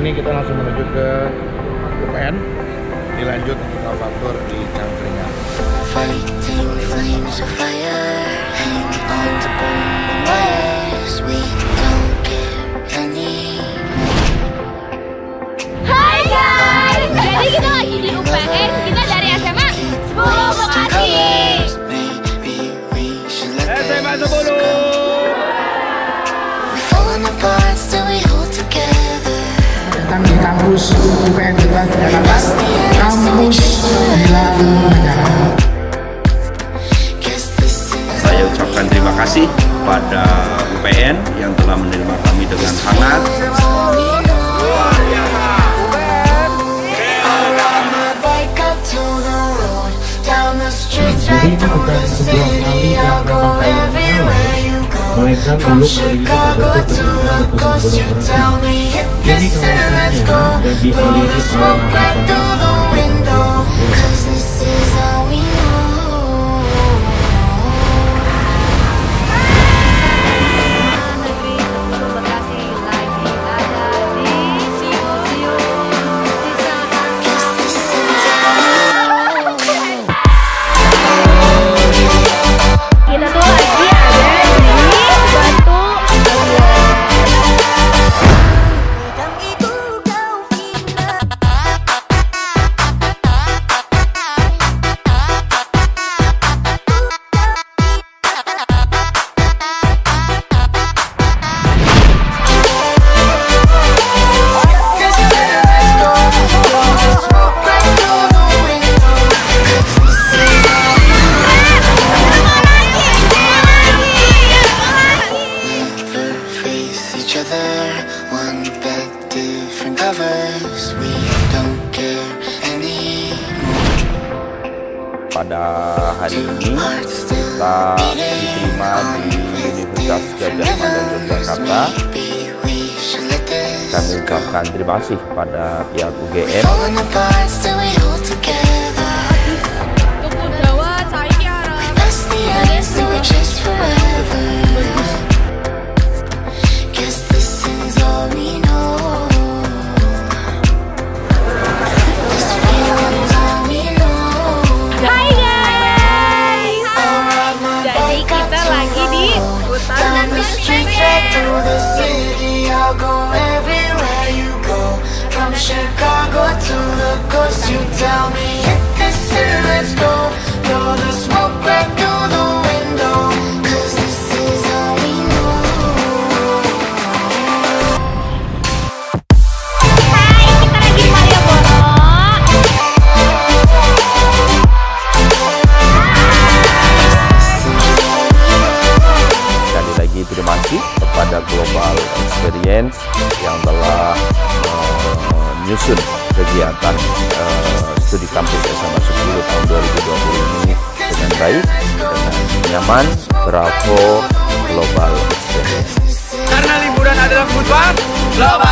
ini kita langsung menuju ke UPN, dilanjut Lavatour di Cangkringan. Fighting flames of fire, hang on to burn the wires. We don't care anymore. Hai guys, jadi kita lagi di UPN, kita dari SMA 10 Bekasi. SMA 10. Datang di kampus UPN kita Yogyakarta, kampus bela negara. Saya ucapkan terima kasih pada UPN yang telah menerima kami dengan hangat. Jadi ini bukan sebuah kali yang memang mereka belum memiliki jadi kelihatannya dan dihadiri Pada hari ini kita diterima di Universitas Jasa Yogyakarta. Kami ucapkan terima kasih pada pihak UGM. Chicago to the coast, you tell me hit this city, let's go. Blow the smoke right through the window, 'cause this is all we know. Hai, kita lagi di Malioboro. Sekali lagi terima kasih kepada Global Experience yang telah menyusun kegiatan studi kampus SMA 10 tahun 2020 ini dengan baik, dengan nyaman. Bravo Global Experience. Karena liburan adalah kebutuhan global.